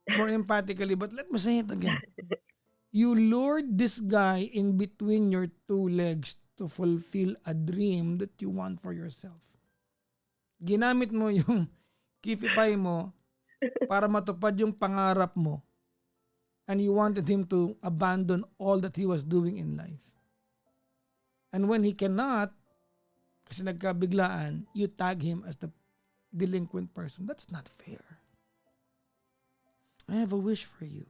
more emphatically, but let me say it again. You lured this guy in between your two legs to fulfill a dream that you want for yourself. Ginamit mo yung kifipay mo para matupad yung pangarap mo. And you wanted him to abandon all that he was doing in life. And when he cannot, kasi nagkabiglaan, you tag him as the delinquent person. That's not fair. I have a wish for you.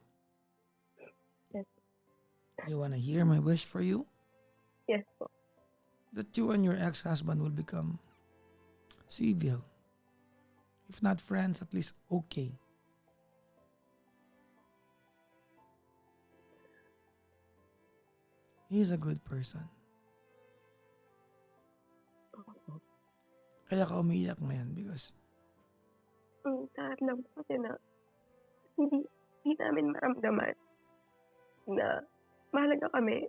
Yes. You want to hear my wish for you? Yes po. That you and your ex-husband will become civil. If not friends, at least okay. He's a good person. Kaya ka umiyak ngayon because Lahat lang po kasi na hindi namin maramdaman na mahalaga kami.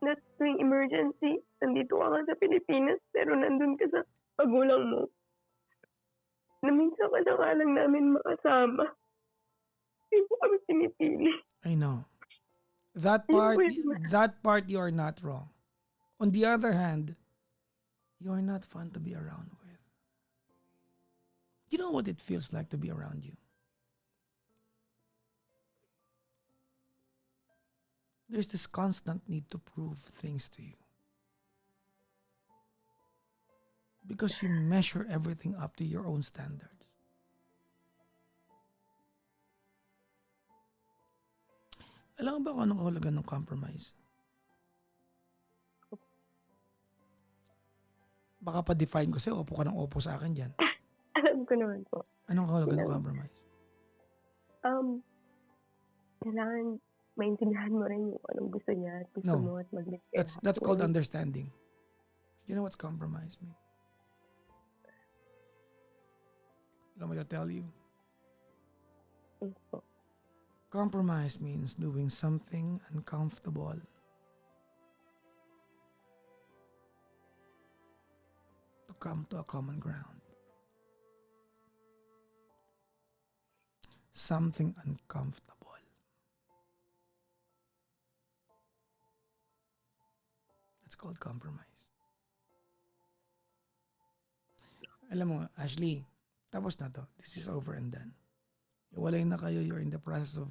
Na tuwing emergency, nandito ka nga sa Pilipinas, pero nandun ka sa magulang mo. Na minsan ka na nga lang namin makasama. Hindi po kami pinipili. I know. That part you are not wrong. On the other hand, you are not fun to be around with. You know what it feels like to be around you? There's this constant need to prove things to you. Because you measure everything up to your own standards. Alam mo ba kung anong kahulugan ng compromise? Baka pa-define ko sa'yo, opo ka ng opo sa akin dyan. Alam ko naman po. Anong kahulugan ng compromise? Kailangan maintindihan mo rin yung anong gusto niya at gusto No. mo at mag-make That's called understanding. Do you know what's compromise mean? You want me to tell you? Yes po. Compromise means doing something uncomfortable to come to a common ground. Something uncomfortable. That's called compromise. Alam mo, Ashley, tapos na to. This is over and done. Iwalay na kayo, you're in the process of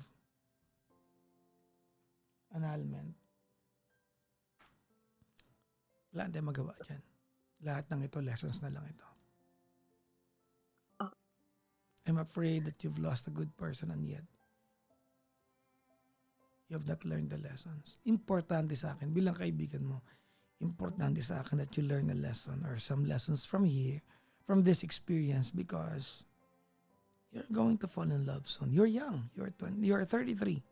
annulment. Wala tayong magawa dyan. Lahat ng ito, lessons na lang ito. I'm afraid that you've lost a good person and yet you have not learned the lessons. Importante sa akin, bilang kaibigan mo, importante sa akin that you learn a lesson or some lessons from here, from this experience because you're going to fall in love soon. You're young. You're 33.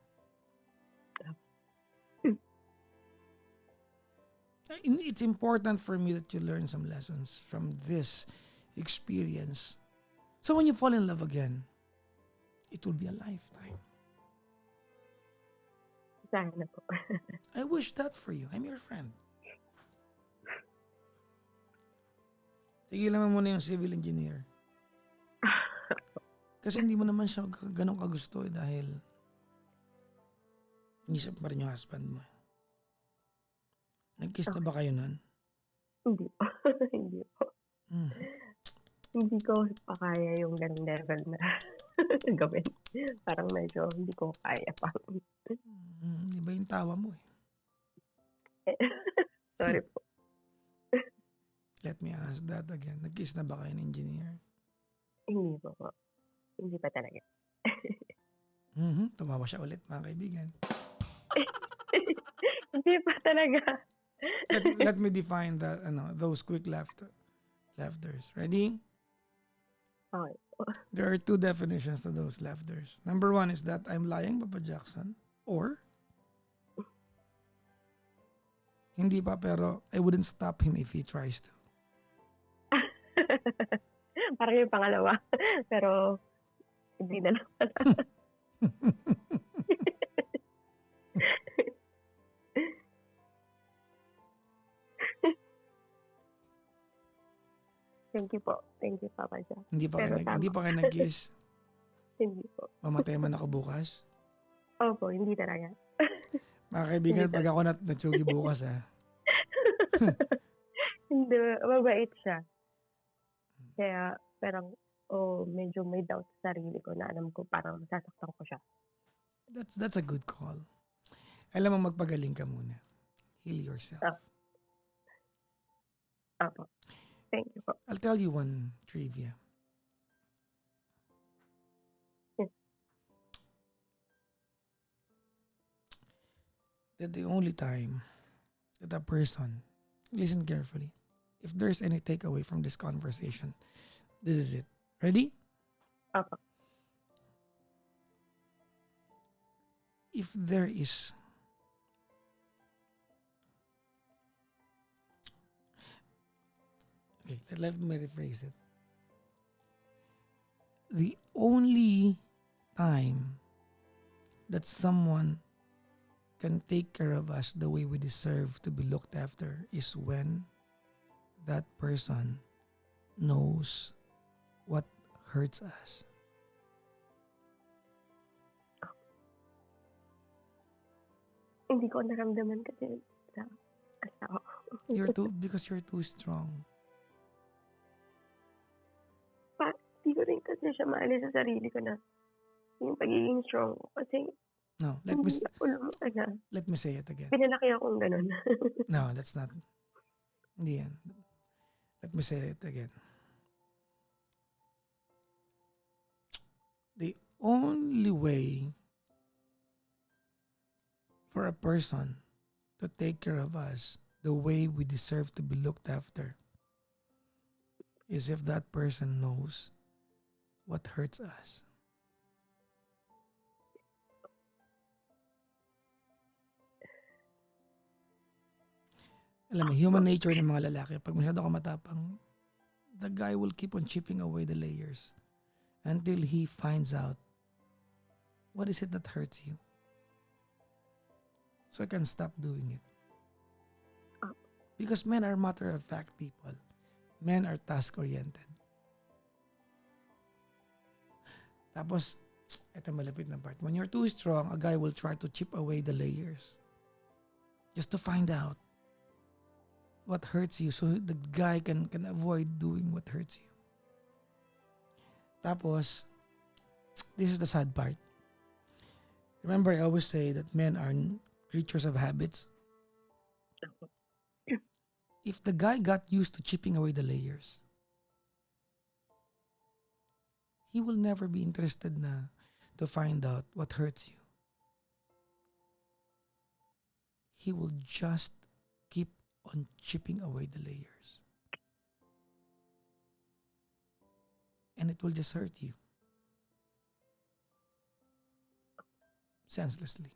It's important for me that you learn some lessons from this experience. So when you fall in love again, it will be a lifetime. Sana po. I wish that for you. I'm your friend. Tigilan mo muna yung civil engineer. Kasi hindi mo naman siya ganun kagusto dahil Inisip pa rin yung husband mo. Nag-kiss na Okay. ba kayo nun? Hindi po. Hindi po. Hmm. Hindi ko pa kaya yung ganung level na gawin. Parang medyo hindi ko kaya pa. Iba yung tawa mo eh. Sorry po. Let me ask that again. Nag-kiss na ba kayo ng engineer? Hindi po po. Hindi pa talaga. Tumawa siya ulit mga kaibigan. Hindi pa talaga. Let me define that, those quick laughters. Ready? Okay. There are two definitions to those laughters. Number one is that I'm lying, Papa Jackson. Or, hindi pa pero I wouldn't stop him if he tries to. Parang yung pangalawa. Pero, hindi na lang pala. Thank you po. Thank you, Papa Jack. Hindi pa Pero kayo, tama. hindi pa kayo nag-kiss. Hindi po. Mamatay man ako bukas. Opo, hindi talaga. Mga kaibigan, Hindi pag ako natsugi bukas Hindi, mabait siya. Kaya, parang, medyo may doubt sa sarili ko na alam ko parang masasaktan ko siya. That's a good call. Alam mo, magpagaling ka muna. Heal yourself. Opo. Thank you po. I'll tell you one trivia. Yes. That the only time that a person, listen carefully, if there's any takeaway from this conversation, this is it. Ready? Opo. If there is okay, let me rephrase it. The only time that someone can take care of us the way we deserve to be looked after is when that person knows what hurts us. Hindi ko naramdaman kasi sa asawa ko. Because you're too strong. Hindi ko rin kasi siya maalis sa sarili ko na yung pagiging strong ko. Kasi No, hindi ako lumaki na. let me say it again. Pinalaki akong ganun. No, that's not. Hindi yan. Let me say it again. The only way for a person to take care of us the way we deserve to be looked after is if that person knows what hurts us. Alam mo, human nature ng mga lalaki, pag masyado ka matapang, the guy will keep on chipping away the layers until he finds out what is it that hurts you. So I can stop doing it. Because men are matter-of-fact people. Men are task-oriented. Tapos, ito malapit na part. When you're too strong, a guy will try to chip away the layers just to find out what hurts you so the guy can avoid doing what hurts you. Tapos, this is the sad part. Remember, I always say that men are creatures of habits. If the guy got used to chipping away the layers, he will never be interested na to find out what hurts you. He will just keep on chipping away the layers. And it will just hurt you. Senselessly.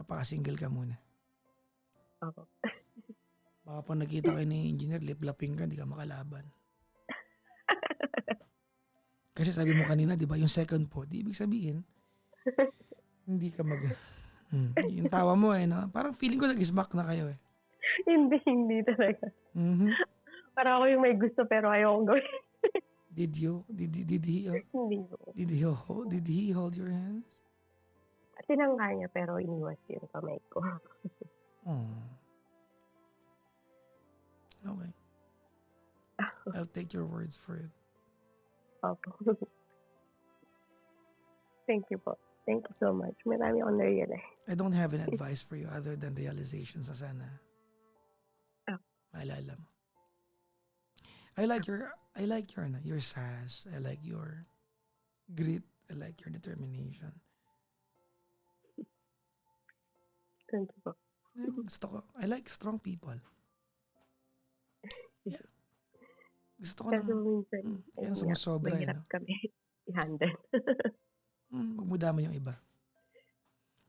Mapaka-single ka muna. Opo. Baka pag nakita kayo ni engineer, lip-lapping ka, di ka makalaban. Kasi sabi mo kanina, di ba, yung second po, di ibig sabihin, hindi ka yung tawa mo no? Parang feeling ko nag-smack na kayo eh. Hindi talaga. Parang ako yung may gusto pero ayaw kong gawin. Di Did he hold your hands? Tinangka niya pero iniwas yung kamay ko. Oh, okay. I'll take your words for it. Opo. Thank you po. Thank you so much. Marami akong na-realize. I don't have an advice for you other than realizations na sana Ah. maalala mo. I like your sass. I like your grit. I like your determination. Thank you po. Gusto ko. I like strong people. Yeah. Gusto ko Kaso minsan, yan ayun nga, sumusobra eh, mahirap no? kami i-handle. Huwag mo dama yung iba.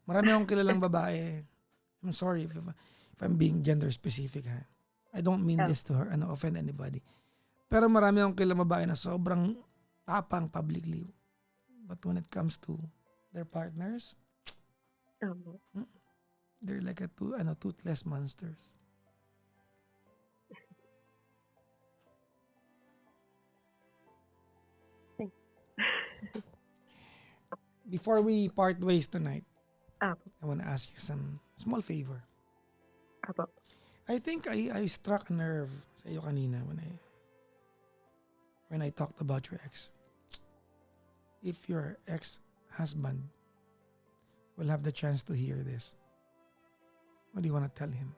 Marami akong kilalang babae. I'm sorry if I'm being gender specific ha. I don't mean this to offend anybody. Pero marami akong kilalang babae na sobrang tapang publicly. But when it comes to their partners, Tama. they're like toothless monsters. Before we part ways tonight, Apo. I want to ask you some small favor. Apo. I think I struck a nerve sa iyo kanina when I talked about your ex. If your ex-husband will have the chance to hear this, what do you want to tell him?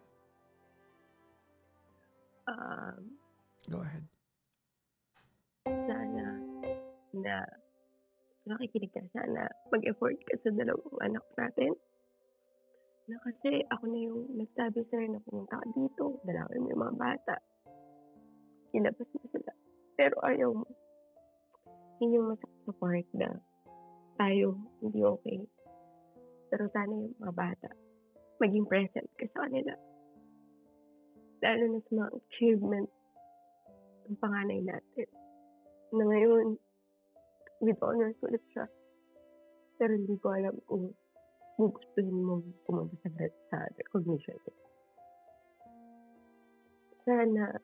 Go ahead. Sana na nakikinig ka, sana mag-effort ka sa dalawang anak natin. Na kasi ako na yung nagsabi sa'yo na pumunta ka dito, dalawin mo yung mga bata. Ilabas mo sila. Pero ayaw mo. Yun yung masakit sa part na tayo hindi okay. Pero sana yung mga bata, maging present ka sa kanila. Lalo na sa mga achievement ng panganay natin. Na ngayon, with honors ulit siya. Pero hindi ko alam kung gugustuhin mo pumunta sa recognition. Sana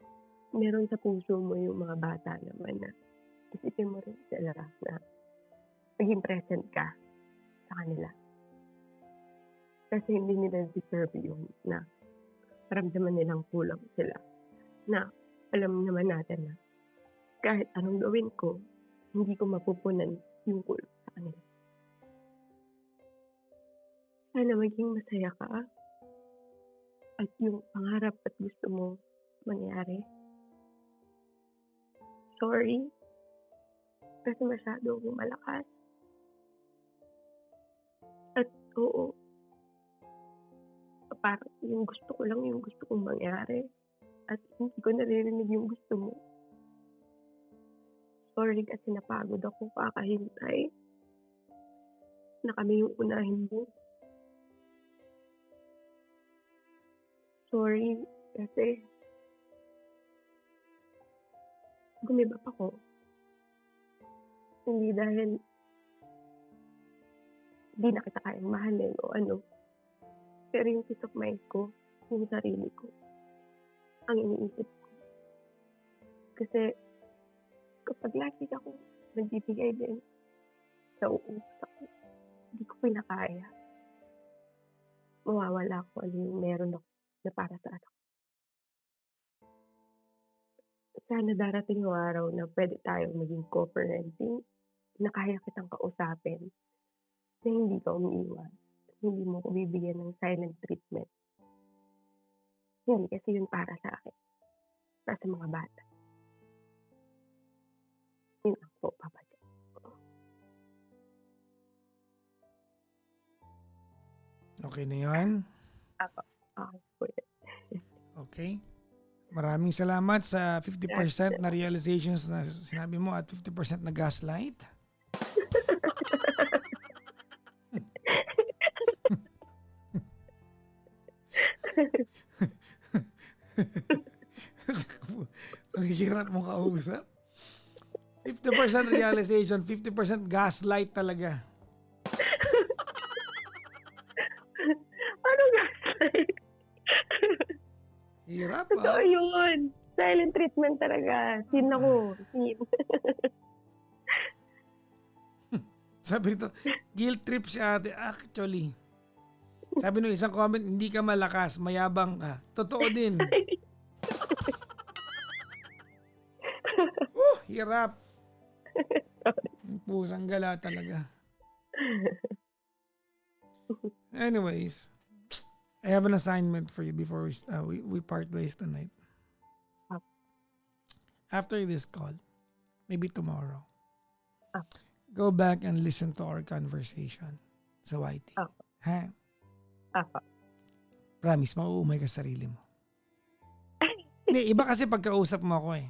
meron sa puso mo yung mga bata naman na isipin mo rin sila na maging present ka sa kanila. Kasi hindi nila deserve yun na maramdaman nilang kulang sila. Na alam naman natin na kahit anong gawin ko, hindi ko mapupunan yung kulang sa kanila. Sana maging masaya ka at yung pangarap at gusto mo mangyari. Sorry, kasi masyado akong malakas. At oo, parang yung gusto ko lang yung gusto kong mangyari. At hindi ko naririnig yung gusto mo. Sorry kasi napagod ako kakahintay na kami yung unahin mo. Sorry kasi gumibap ako. Hindi dahil hindi na kita kayang mahalin o ano. Pero yung peace of mind ko, yung sarili ko, ang iniisip ko. Kasi kapag lagi ako nagbibigay din sa uusap ko, hindi ko pinakaya. Mawawala ko ano yung meron ako na para sa anak. Sana darating yung araw na pwede tayong maging co-parenting, na kaya kitang kausapin, na hindi ka umiiwan, hindi mo ko bibigyan ng silent treatment. Hindi kasi yun para sa akin, para sa mga bata. Yun ang po, Papa Jack. Okay na yun? Ako, okay po yun. Okay. Maraming salamat sa 50% na realizations na sinabi mo at 50% na gaslight. Ang hirap mo kausap. 50% realization, 50% gaslight talaga. Ano gaslight? Hirap Totoo yun. Silent treatment talaga. Scene ako. Scene. Sabi nito, guilt trip si ate. Actually, sabi nung isang comment, hindi ka malakas, mayabang ka. Totoo din. Hirap. Pusang gala talaga. Anyways, I have an assignment for you before we part ways tonight. After this call, maybe tomorrow, go back and listen to our conversation sa YT. Ha? Promise, mauumay ka sa sarili mo. Hindi, iba kasi pagkausap mo ako eh.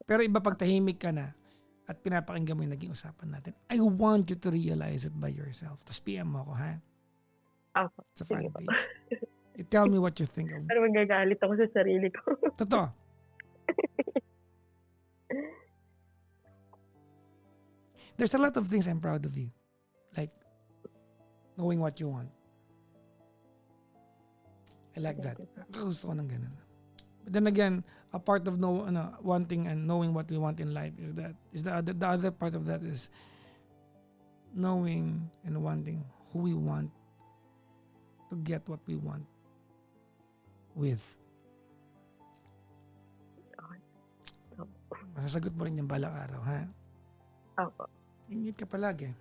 Pero iba pag tahimik ka na at pinapakinggan mo yung naging usapan natin. I want you to realize it by yourself. Tapos PM mo ako, ha? Sa front page. You tell me what you think of. Pero magagalit ako sa sarili ko. Totoo. There's a lot of things I'm proud of you. Like, knowing what you want. I like that. Gusto ko ng ganun. But then again, a part of wanting and knowing what we want in life is the other part of that is knowing and wanting who we want to get what we want with. Masasagot mo rin yung balang araw, ha? Opo. Ingit ka palagi.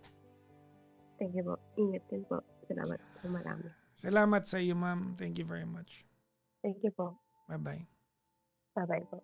Thank you po. Ingat din po. Salamat po marami. Salamat sa iyo, ma'am. Thank you very much. Thank you po. Bye-bye. Bye-bye po.